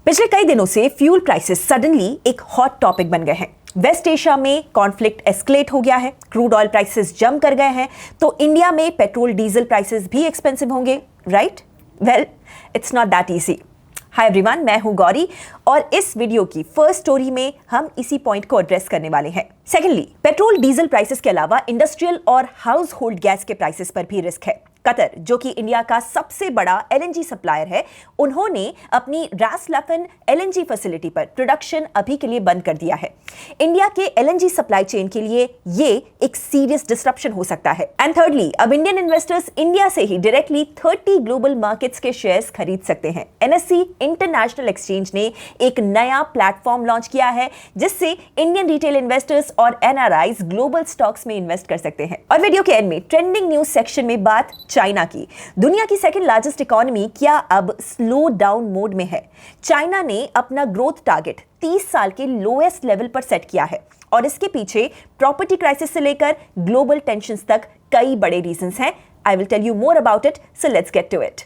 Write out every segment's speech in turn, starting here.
पिछले कई दिनों से फ्यूल प्राइसेस सडनली एक हॉट टॉपिक बन गए हैं। वेस्ट एशिया में कॉन्फ्लिक्ट एस्केलेट हो गया है, क्रूड ऑयल प्राइसेस जंप कर गए हैं, तो इंडिया में पेट्रोल डीजल प्राइसेस भी एक्सपेंसिव होंगे, right? Well, it's not that easy. Hi everyone, मैं हूं गौरी और इस वीडियो की फर्स्ट स्टोरी में हम इसी पॉइंट को एड्रेस करने वाले हैं। सेकेंडली, पेट्रोल डीजल प्राइसेस के अलावा इंडस्ट्रियल और हाउस होल्ड गैस के प्राइसेस पर भी रिस्क है। कतर, जो कि इंडिया का सबसे बड़ा एलएनजी सप्लायर है, उन्होंने अपनी रास लाफन एलएनजी फैसिलिटी पर प्रोडक्शन अभी के लिए बंद कर दिया है। इंडिया के एलएनजी सप्लाई चेन के लिए ये एक सीरियस डिस्ट्रप्शन हो सकता है। एंड थर्डली, अब इंडियन इन्वेस्टर्स इंडिया से ही डायरेक्टली 30 ग्लोबल मार्केट्स के शेयर्स खरीद सकते हैं। एनएससी इंटरनेशनल एक्सचेंज ने एक नया प्लेटफॉर्म लॉन्च किया है जिससे इंडियन रिटेल इन्वेस्टर्स और एनआरआईज ग्लोबल स्टॉक्स में इन्वेस्ट कर सकते हैं। और वीडियो के एंड में ट्रेंडिंग न्यूज सेक्शन में बात चाइना की। दुनिया की सेकंड लार्जेस्ट इकोनॉमी क्या अब स्लो डाउन मोड में है? चाइना ने अपना ग्रोथ टारगेट 30 साल के लोएस्ट लेवल पर सेट किया है और इसके पीछे प्रॉपर्टी क्राइसिस से लेकर ग्लोबल टेंशंस तक कई बड़े रीजंस हैं। I will tell you more about it, so let's get to it.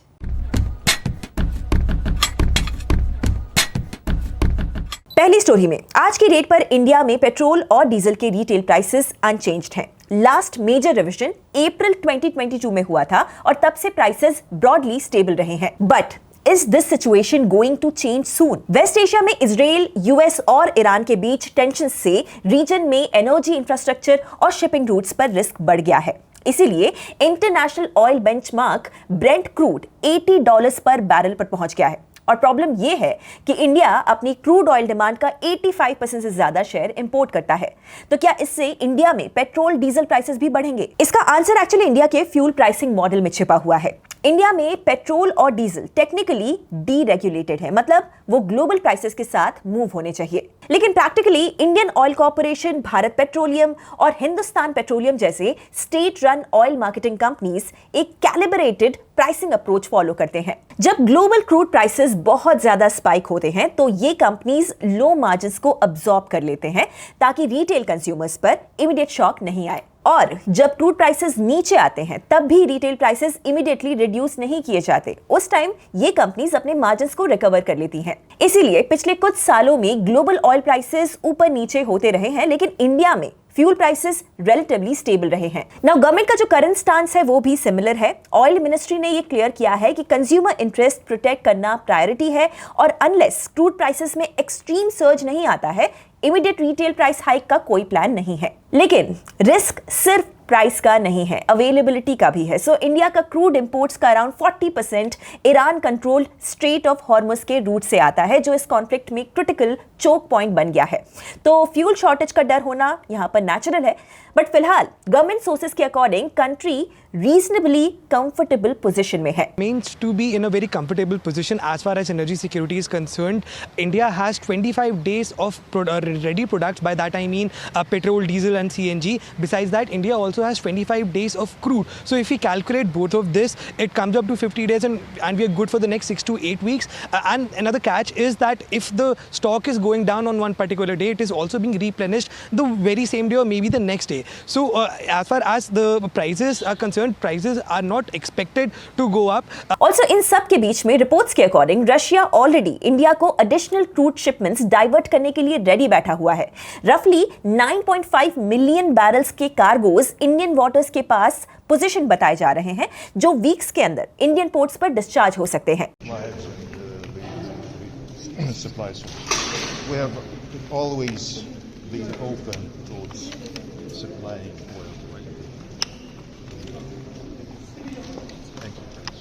पहली स्टोरी में आज की डेट पर इंडिया में पेट्रोल और डीजल के रिटेल प्राइसेस अनचेंज्ड हैं। लास्ट मेजर रिविजन अप्रैल 2022 में हुआ था और तब से प्राइसेस ब्रॉडली स्टेबल रहे हैं। But Is this situation going to change soon? West Asia में इजराइल, यूएस और ईरान के बीच टेंशन से रीजन में एनर्जी इंफ्रास्ट्रक्चर और शिपिंग रूट्स पर रिस्क बढ़ गया है। इसीलिए international oil benchmark Brent crude $80 पर बैरल पर पहुंच गया है। और प्रॉब्लम यह है कि इंडिया अपनी क्रूड ऑयल डिमांड का 85% से ज्यादा शेयर इंपोर्ट करता है। तो क्या इससे इंडिया में पेट्रोल डीजल प्राइसेस भी बढ़ेंगे? इसका आंसर एक्चुअली इंडिया के फ्यूल प्राइसिंग मॉडल में छिपा हुआ है। इंडिया में पेट्रोल और डीजल टेक्निकली डीरेगुलेटेड है, मतलब वो ग्लोबल प्राइसेस के साथ मूव होने चाहिए। लेकिन practically Indian oil corporation, Bharat petroleum और हिंदुस्तान पेट्रोलियम जैसे state run oil marketing companies एक कैलिब्रेटेड प्राइसिंग अप्रोच फॉलो करते हैं। जब ग्लोबल क्रूड प्राइसेस बहुत ज्यादा स्पाइक होते हैं तो ये कंपनीज लो मार्जिन्स को अब्सॉर्ब कर लेते हैं ताकि रिटेल कंज्यूमर्स पर इमीडिएट शॉक नहीं आए। और जब क्रूड प्राइसेस नीचे आते हैं तब भी रिटेल प्राइसेस इमीडिएटली रिड्यूस नहीं किए जाते। उस टाइम ये कंपनीज अपने मार्जिन्स को रिकवर कर लेती हैं। इसीलिए पिछले कुछ सालों में ग्लोबल ऑयल प्राइसेस ऊपर नीचे होते रहे हैं, लेकिन इंडिया में फ्यूल प्राइसेस रिलेटिवली स्टेबल रहे हैं। नाउ गवर्नमेंट का जो करंट स्टांस है वो भी सिमिलर है। ऑयल मिनिस्ट्री ने ये क्लियर किया है कि कंज्यूमर इंटरेस्ट प्रोटेक्ट करना प्रायोरिटी है और अनलेस क्रूड प्राइसेस में एक्सट्रीम सर्ज नहीं आता है, इमीडिएट रिटेल प्राइस हाइक का कोई प्लान नहीं है। लेकिन रिस्क सिर्फ प्राइस का नहीं है, अवेलेबिलिटी का भी है। सो इंडिया का क्रूड इंपोर्ट्स का around 40% Iran controlled straight of Hormuz के रूट से आता है, जो इस कॉन्फ्लिक्ट में क्रिटिकल चोक पॉइंट बन गया है। तो फ्यूल शॉर्टेज का डर होना यहाँ पर नेचुरल है, बट फिलहाल गवर्नमेंट सोर्सेज के according country reasonably comfortable position में है। Means to be in a very comfortable position as far as energy security is concerned. India has 25 days of ready products. By that I mean petrol, diesel and CNG. Besides that, India also has 25 days of crude. So if we calculate both of this, it comes up to 50 days and we are good for the next 6 to 8 weeks. And another catch is that if the stock is going down on one particular day, it is also being replenished the very same day or maybe the next day. So as far as the prices are concerned, prices are not expected to go up. Also इन सब के बीच में reports के according Russia already India को additional crude shipments divert करने के लिए ready बैठा हुआ है। रफली 9.5 मिलियन बैरल्स के कार्गोज इंडियन वाटर्स के पास पोजीशन बताए जा रहे हैं, जो वीक्स के अंदर इंडियन पोर्ट्स पर डिस्चार्ज हो सकते हैं। We have always been open towards supplying oil.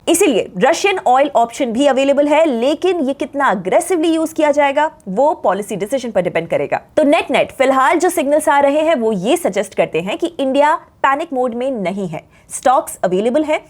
इसीलिए रशियन ऑयल ऑप्शन भी अवेलेबल है, लेकिन ये कितना अग्रेसिवली यूज किया जाएगा वो पॉलिसी डिसीजन पर डिपेंड करेगा। तो नेट फिलहाल जो सिग्नल्स आ रहे हैं वो ये सजेस्ट करते हैं कि इंडिया पैनिक मोड में नहीं है। स्टॉक्स अवेलेबल है,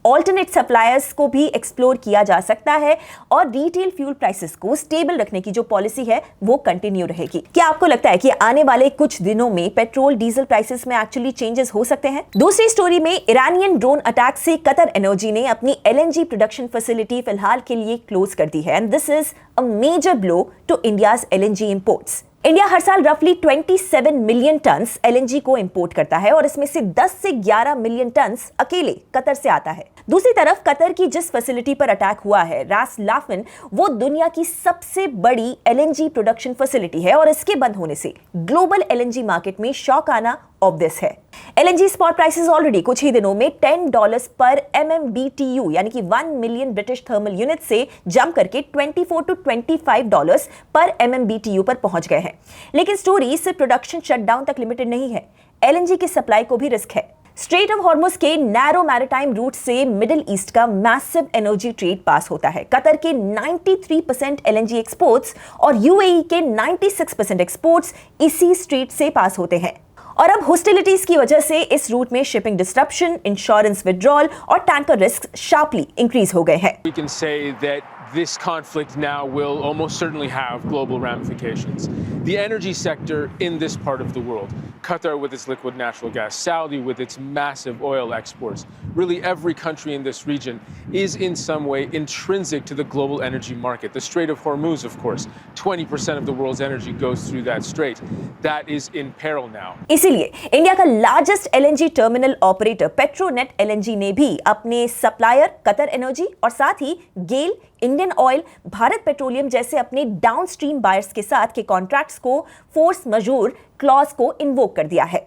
ऑल्टरनेट सप्लायर्स को भी एक्सप्लोर किया जा सकता है और रिटेल फ्यूल प्राइसेस को स्टेबल रखने की जो पॉलिसी है वो कंटिन्यू रहेगी। क्या आपको लगता है कि आने वाले कुछ दिनों में पेट्रोल डीजल प्राइसेस में एक्चुअली चेंजेस हो सकते हैं? दूसरी स्टोरी में ईरानियन ड्रोन अटैक से कतर एनर्जी ने अपनी एलएनजी प्रोडक्शन फैसिलिटी फिलहाल के लिए क्लोज कर दी है and this is a major blow to India's LNG imports. India हर साल रफली 27 मिलियन टन्स एलएनजी को इंपोर्ट करता है और इसमें से 10 से 11 मिलियन टन्स अकेले कतर से आता है। दूसरी तरफ कतर की जिस फैसिलिटी पर अटैक हुआ है, रास लाफिन, वो दुनिया की सबसे बड़ी एलएनजी प्रोडक्शन फैसिलिटी है और इसके बंद होने से ग्लोबल एलएनजी मार्केट में शॉक आना ऑब्वियस है। एलएनजी स्पॉट प्राइसेस ऑलरेडी कुछ ही दिनों में $10 पर MMBTU यानी कि 1 मिलियन ब्रिटिश थर्मल यूनिट से जंप करके $24 to $25 पर MMBTU पर पहुंच गए हैं। लेकिन स्टोरी सिर्फ प्रोडक्शन शटडाउन तक लिमिटेड नहीं है, एलएनजी की सप्लाई को भी रिस्क है। स्ट्रेट ऑफ हॉर्मुज के नैरो मैरिटाइम रूट से मिडिल ईस्ट का मैसिव एनर्जी ट्रेड पास होता है। कतर के 93% एलएनजी एक्सपोर्ट्स और यूएई के 96% एक्सपोर्ट्स इसी स्ट्रेट से पास होते हैं। और अब हॉस्टिलिटीज की वजह से इस रूट में शिपिंग डिस्ट्रप्शन, इंश्योरेंस विड्रॉल और टैंकर रिस्क शार्पली इंक्रीज हो गए हैं। We can say that this conflict now will almost certainly have global ramifications. The energy sector in this part of the world, Qatar with its liquid natural gas, Saudi with its massive oil exports, really every country in this region is in some way intrinsic to the global energy market. The Strait of Hormuz, of course, 20% of the world's energy goes through that strait. That is in peril now. इसीलिए India का largest LNG terminal operator Petronet LNG ने भी अपने supplier Qatar energy और साथ ही गेल, Indian oil, Bharat petroleum जैसे अपने downstream buyers के साथ के कॉन्ट्रैक्ट्स को फोर्स मजूर क्लॉज को इन्वोक कर दिया है।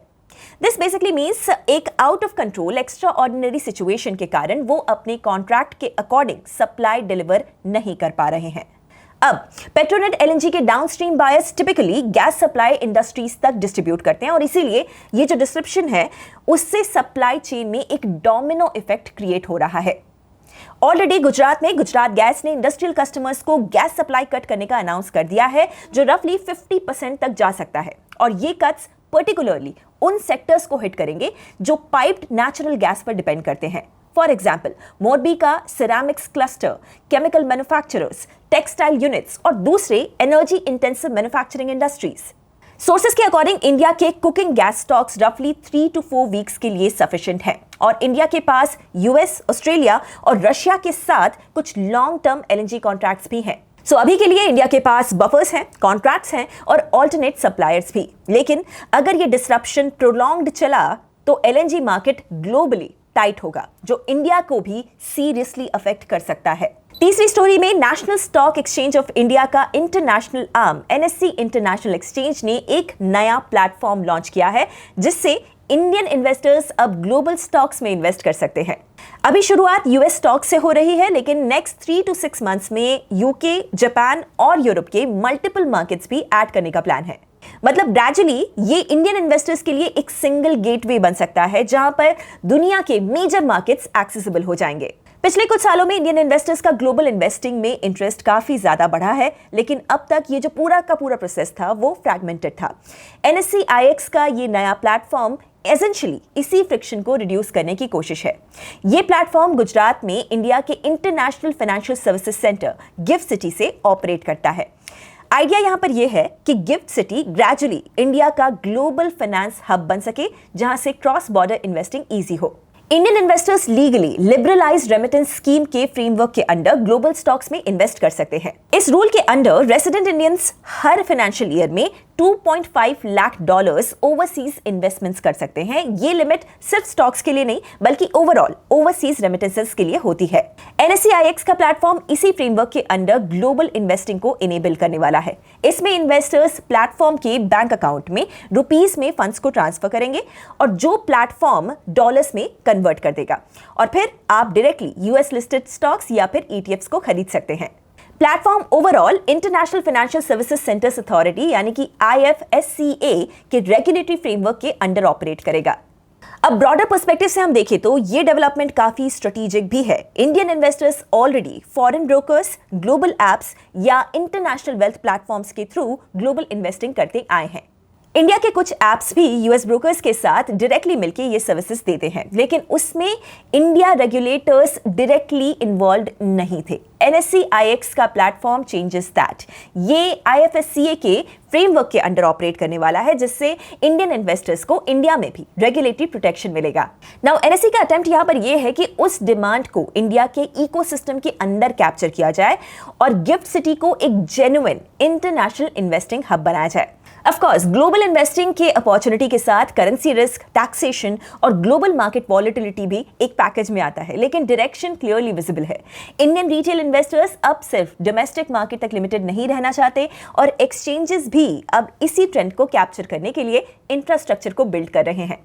दिस बेसिकली मीन्स एक out of control extra ordinary situation के कारण वो अपने कॉन्ट्रैक्ट के अकॉर्डिंग सप्लाई डिलीवर नहीं कर पा रहे हैं। अब पेट्रोनेट एलएनजी के downstream buyers typically gas supply industries तक डिस्ट्रीब्यूट करते हैं और इसीलिए ये जो डिस्ट्रप्शन है उससे सप्लाई चेन में एक डोमिनो इफेक्ट क्रिएट हो रहा है। ऑलरेडी गुजरात में गुजरात गैस ने इंडस्ट्रियल कस्टमर्स को गैस सप्लाई कट करने का अनाउंस कर दिया है जो रफली 50% तक जा सकता है और ये कट्स पर्टिकुलरली उन सेक्टर्स को हिट करेंगे जो पाइप्ड नेचुरल गैस पर डिपेंड करते हैं। फॉर एग्जाम्पल, मोरबी का ceramics cluster, chemical manufacturers, textile units और दूसरे energy intensive manufacturing industries. Sources के अकॉर्डिंग इंडिया के कुकिंग गैस स्टॉक्स रफली 3 to 4 वीक्स के लिए सफिशिएंट हैं और इंडिया के पास यूएस, ऑस्ट्रेलिया और रशिया के साथ कुछ लॉन्ग टर्म एलएनजी कॉन्ट्रैक्ट्स भी हैं। सो अभी के लिए इंडिया के पास बफर्स हैं, कॉन्ट्रैक्ट्स हैं और ऑल्टरनेट सप्लायर्स भी। लेकिन अगर ये डिसरप्शन प्रोलॉन्ग्ड चला तो एलएनजी मार्केट ग्लोबली टाइट होगा जो इंडिया को भी सीरियसली अफेक्ट कर सकता है। तीसरी स्टोरी में National Stock Exchange of India का international arm NSC international exchange ने एक नया प्लेटफॉर्म लॉन्च किया है जिससे इंडियन इन्वेस्टर्स अब ग्लोबल स्टॉक्स में इन्वेस्ट कर सकते हैं। अभी शुरुआत यूएस स्टॉक से हो रही है लेकिन नेक्स्ट 3 to 6 मंथ्स में यूके, जापान और यूरोप के मल्टीपल मार्केट्स भी ऐड करने का प्लान है। मतलब ग्रेजुअली ये इंडियन इन्वेस्टर्स के लिए एक सिंगल गेटवे बन सकता है जहां पर दुनिया के मेजर मार्केट्स एक्सेसिबल हो जाएंगे। पिछले कुछ सालों में इंडियन इन्वेस्टर्स का ग्लोबल इन्वेस्टिंग में इंटरेस्ट काफी ज्यादा बढ़ा है लेकिन अब तक ये जो पूरा का पूरा प्रोसेस था वो फ्रैगमेंटेड था। एनएससी आईएक्स का ये नया प्लेटफॉर्म एसेंशियली इसी फ्रिक्शन को रिड्यूस करने की कोशिश है। ये प्लेटफॉर्म गुजरात में इंडिया के international financial services centre gift city से ऑपरेट करता है। आइडिया यहां पर यह है कि गिफ्ट सिटी ग्रेजुअली इंडिया का ग्लोबल फाइनेंस हब बन सके जहां से क्रॉस बॉर्डर इन्वेस्टिंग इजी हो। Indian investors legally liberalised remittance scheme के फ्रेमवर्क के अंडर ग्लोबल स्टॉक्स में इन्वेस्ट कर सकते हैं। इस रूल के अंडर रेसिडेंट इंडियंस हर फाइनेंशियल ईयर में $2.5 लाख ओवरसीज इन्वेस्टमेंट्स कर सकते हैं। ये लिमिट सिर्फ स्टॉक्स के लिए नहीं बल्कि ओवरऑल ओवरसीज रेमिटेंसेस के लिए होती है। एनएससी आईएक्स का प्लेटफॉर्म इसी फ्रेमवर्क के अंडर ग्लोबल इन्वेस्टिंग को इनेबल करने वाला है। इसमें इन्वेस्टर्स प्लेटफॉर्म के बैंक अकाउंट में रुपीस में फंड्स को ट्रांसफर करेंगे और जो प्लेटफॉर्म डॉलर्स में कन्वर्ट कर देगा और फिर आप डायरेक्टली यूएस लिस्टेड स्टॉक्स या फिर ईटीएफ्स को खरीद सकते हैं। Platform overall international financial services centres authority यानी कि IFSCA के रेगुलेटरी फ्रेमवर्क के अंडर ऑपरेट करेगा। अब ब्रॉडर पर्सपेक्टिव से हम देखें तो ये डेवलपमेंट काफी स्ट्रेटेजिक भी है। Indian investors already foreign brokers, global apps या इंटरनेशनल वेल्थ प्लेटफॉर्म्स के थ्रू ग्लोबल इन्वेस्टिंग करते आए हैं। इंडिया के कुछ एप्स भी यूएस ब्रोकर्स के साथ डायरेक्टली मिलकर ये सर्विसेज देते हैं लेकिन उसमें इंडिया रेगुलेटर्स डायरेक्टली इन्वॉल्व नहीं थे। एनएससी आईएक्स का प्लेटफॉर्म चेंजेस दैट। ये IFSCA के फ्रेमवर्क के अंडर ऑपरेट करने वाला है जिससे इंडियन इन्वेस्टर्स को इंडिया में भी रेगुलेटरी प्रोटेक्शन मिलेगा। नाउ एनएससी का अटेम्प्ट यहां पर यह है कि उस डिमांड को इंडिया के इकोसिस्टम के अंदर कैप्चर किया जाए और गिफ्ट सिटी को एक जेन्युइन इंटरनेशनल इन्वेस्टिंग हब बनाया जाए। ऑफ कोर्स ग्लोबल इन्वेस्टिंग के अपॉर्चुनिटी के साथ करेंसी रिस्क, टैक्सेशन और ग्लोबल मार्केट वॉलेटिलिटी भी एक पैकेज में आता है, लेकिन डायरेक्शन क्लियरली विजिबल है। इंडियन रिटेल इन्वेस्टर्स अब सिर्फ डोमेस्टिक मार्केट तक लिमिटेड नहीं रहना चाहते और एक्सचेंजेस भी अब इसी ट्रेंड को कैप्चर करने के लिए इंफ्रास्ट्रक्चर को बिल्ड कर रहे हैं।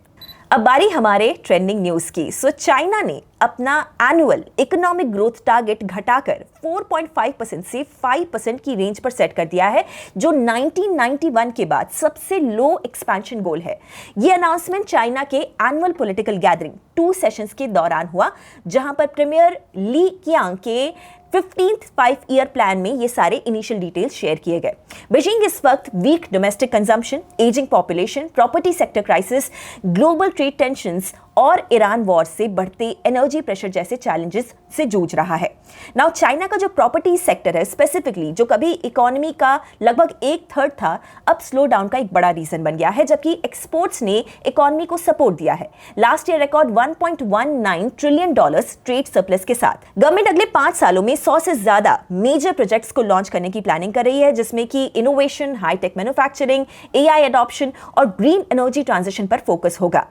अब बारी हमारे ट्रेंडिंग न्यूज की। चाइना ने अपना एनुअल इकोनॉमिक ग्रोथ टारगेट घटाकर 4.5% से 5% की रेंज पर सेट कर दिया है, जो 1991 के बाद सबसे लो एक्सपेंशन गोल है। यह अनाउंसमेंट चाइना के एनुअल पॉलिटिकल गैदरिंग 2 सेशंस के दौरान हुआ, जहां पर प्रीमियर ली कियांग के 15th 5-year प्लान में ये सारे इनिशियल डिटेल्स शेयर किए गए। बीजिंग इस वक्त weak domestic consumption, ageing population, property sector crisis, global trade tensions और ईरान वॉर से बढ़ते एनर्जी प्रेशर जैसे चैलेंजेस से जूझ रहा है। नाउ चाइना का जो प्रॉपर्टी सेक्टर है स्पेसिफिकली, जो कभी इकोनॉमी का लगभग 1/3 था, अब स्लो डाउन का एक बड़ा रीजन बन गया है, जबकि एक्सपोर्ट्स ने इकोनॉमी को सपोर्ट दिया है। Last year record $1.19 trillion trade surplus के साथ गवर्नमेंट अगले 5 सालों में 100 से ज्यादा मेजर प्रोजेक्ट्स को लॉन्च करने की प्लानिंग कर रही है, जिसमें कि innovation, hi tech manufacturing, AI adoption और ग्रीन एनर्जी ट्रांजिशन पर फोकस होगा।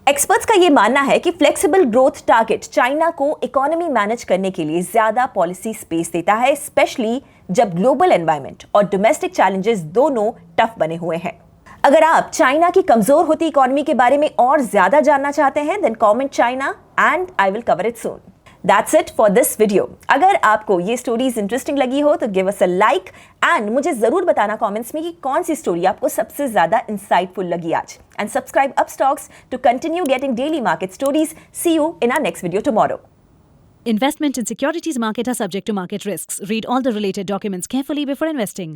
एक्सपर्ट्स का यह मानना है कि फ्लेक्सिबल ग्रोथ टारगेट चाइना को इकोनॉमी मैनेज करने के लिए ज्यादा पॉलिसी स्पेस देता है, स्पेशली जब ग्लोबल एनवायरनमेंट और डोमेस्टिक चैलेंजेस दोनों टफ बने हुए हैं। अगर आप चाइना की कमजोर होती इकोनॉमी के बारे में और ज्यादा जानना चाहते हैं, then comment China and I will cover it soon. That's it for this video. अगर आपको ये स्टोरीज इंटरेस्टिंग लगी हो तो give us a like and मुझे जरूर बताना कमेंट्स में कि कौन सी स्टोरी आपको सबसे ज्यादा इंसाइटफुल लगी आज। And subscribe Upstox to continue getting daily market stories. See you in our next video tomorrow. Investment in securities market are subject to market risks. Read all the related documents carefully before investing.